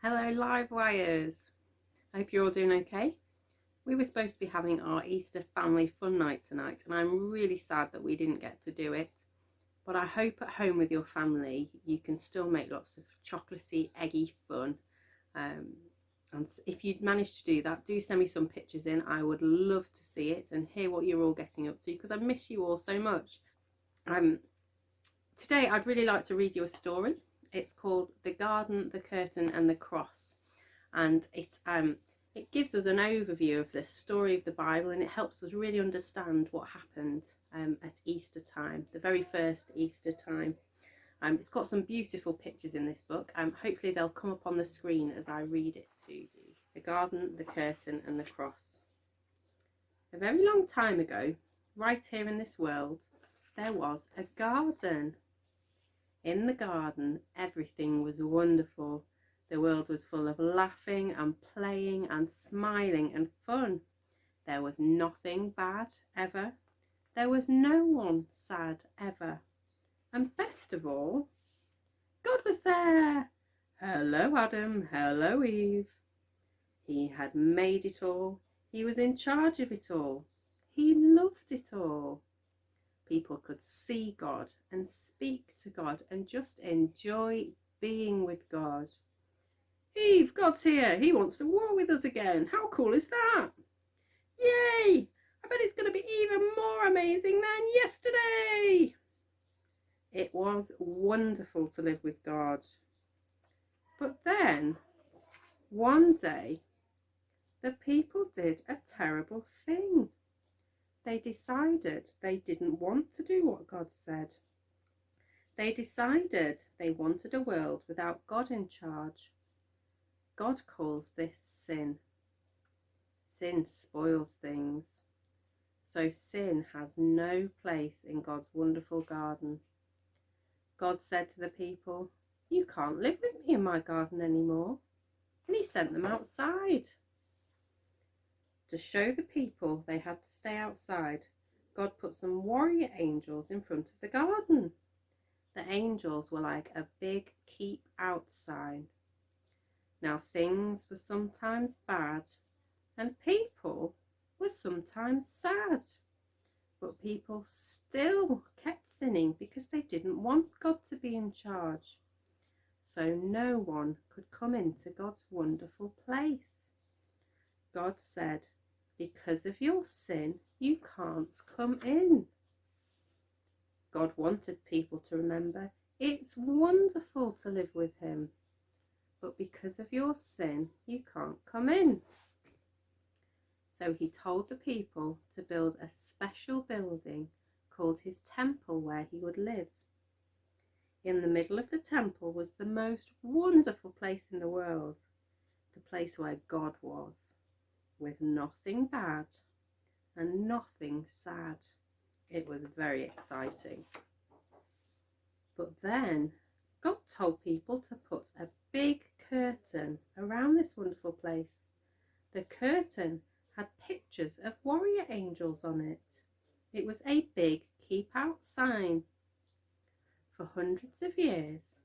Hello, Livewires. I hope you're all doing okay. We were supposed to be having our Easter family fun night tonight, and I'm really sad that we didn't get to do it. But I hope at home with your family you can still make lots of chocolatey, eggy fun. And if you'd managed to do that, do send me some pictures in. I would love to see it and hear what you're all getting up to, because I miss you all so much. Today I'd really like to read you a story. It's called The Garden, the Curtain and the Cross, and it gives us an overview of the story of the Bible, and it helps us really understand what happened at Easter time, the very first Easter time. It's got some beautiful pictures in this book. Hopefully they'll come up on the screen as I read it to you. The Garden, the Curtain and the Cross. A very long time ago, right here in this world, there was a garden. In the garden, everything was wonderful. The world was full of laughing and playing and smiling and fun. There was nothing bad ever. There was no one sad ever. And best of all, God was there. Hello, Adam. Hello, Eve. He had made it all. He was in charge of it all. He loved it all. People could see God and speak to God and just enjoy being with God. Eve, God's here. He wants to walk with us again. How cool is that? Yay! I bet it's going to be even more amazing than yesterday. It was wonderful to live with God. But then, one day, the people did a terrible thing. They decided they didn't want to do what God said. They decided they wanted a world without God in charge. God calls this sin. Sin spoils things. So sin has no place in God's wonderful garden. God said to the people, "You can't live with me in my garden anymore." And he sent them outside. To show the people they had to stay outside, God put some warrior angels in front of the garden. The angels were like a big keep out sign. Now things were sometimes bad and people were sometimes sad. But people still kept sinning because they didn't want God to be in charge. So no one could come into God's wonderful place. God said, "Because of your sin, you can't come in." God wanted people to remember it's wonderful to live with him. But because of your sin, you can't come in. So he told the people to build a special building called his temple where he would live. In the middle of the temple was the most wonderful place in the world, the place where God was, with nothing bad and nothing sad. It was very exciting. But then God told people to put a big curtain around this wonderful place. The curtain had pictures of warrior angels on it. It was a big keep out sign. For hundreds of years,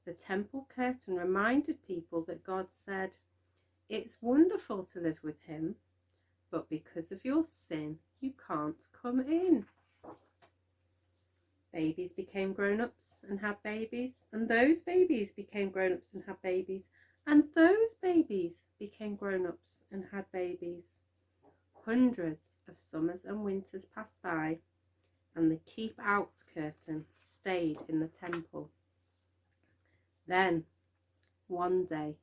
the temple curtain reminded people that God said, "It's wonderful to live with him, but because of your sin, you can't come in." Babies became grown-ups and had babies, and those babies became grown-ups and had babies, and those babies became grown-ups and had babies. Hundreds of summers and winters passed by, and the keep out curtain stayed in the temple. Then, one day,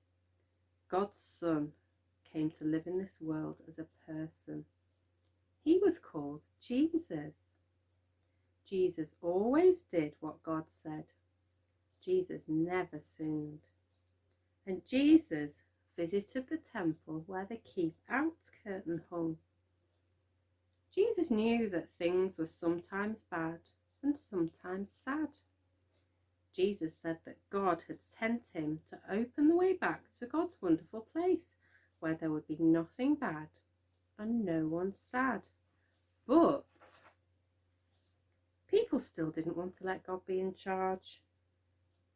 God's Son came to live in this world as a person. He was called Jesus. Jesus always did what God said. Jesus never sinned. And Jesus visited the temple where the keep out curtain hung. Jesus knew that things were sometimes bad and sometimes sad. Jesus said that God had sent him to open the way back to God's wonderful place, where there would be nothing bad and no one sad. But people still didn't want to let God be in charge.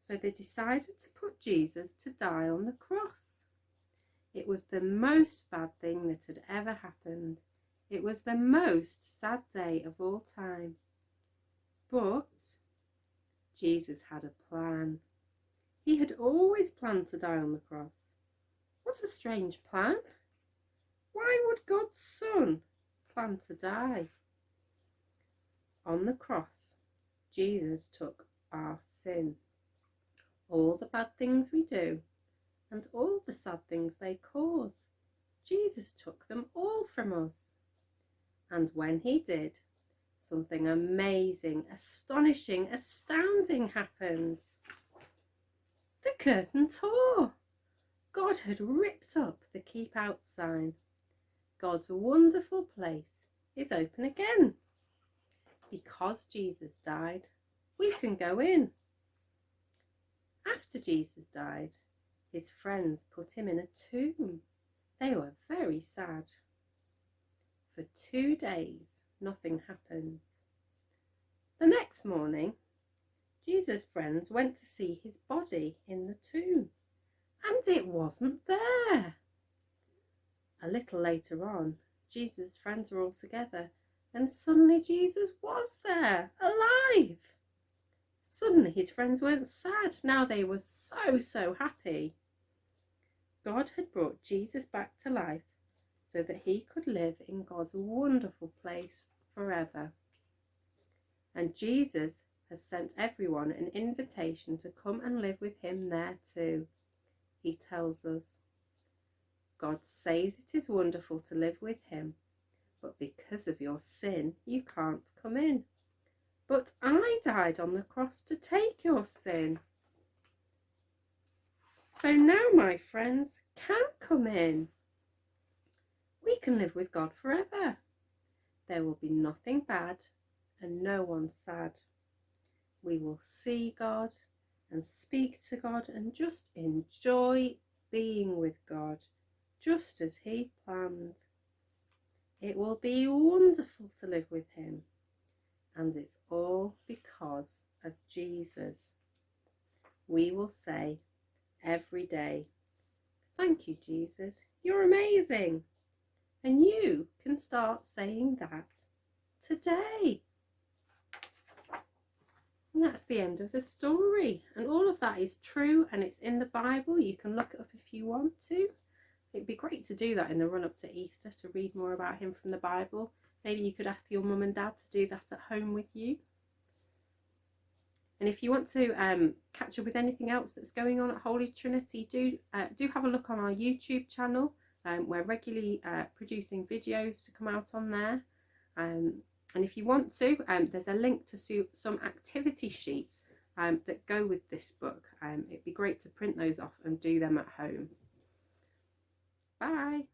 So they decided to put Jesus to die on the cross. It was the most bad thing that had ever happened. It was the most sad day of all time. But Jesus had a plan. He had always planned to die on the cross. What a strange plan. Why would God's Son plan to die? On the cross, Jesus took our sin. All the bad things we do and all the sad things they cause. Jesus took them all from us. And when he did, something amazing, astonishing, astounding happened. The curtain tore. God had ripped up the keep out sign. God's wonderful place is open again. Because Jesus died, we can go in. After Jesus died, his friends put him in a tomb. They were very sad. For 2 days, nothing happened. The next morning, Jesus' friends went to see his body in the tomb, and it wasn't there. A little later on, Jesus' friends were all together, and suddenly Jesus was there, alive. Suddenly his friends weren't sad. Now they were so happy. God had brought Jesus back to life so that he could live in God's wonderful place forever. And Jesus has sent everyone an invitation to come and live with him there too. He tells us, God says it is wonderful to live with him, but because of your sin, you can't come in. But I died on the cross to take your sin. So now my friends can come in. We can live with God forever. There will be nothing bad and no one sad. We will see God and speak to God and just enjoy being with God, just as he planned. It will be wonderful to live with him, and it's all because of Jesus. We will say every day, thank you, Jesus, you're amazing. And you can start saying that today. And that's the end of the story. And all of that is true, and it's in the Bible. You can look it up if you want to. It'd be great to do that in the run-up to Easter, to read more about him from the Bible. Maybe you could ask your mum and dad to do that at home with you. And if you want to catch up with anything else that's going on at Holy Trinity, do have a look on our YouTube channel. We're regularly producing videos to come out on there. And if you want to, there's a link to some activity sheets that go with this book. It'd be great to print those off and do them at home. Bye.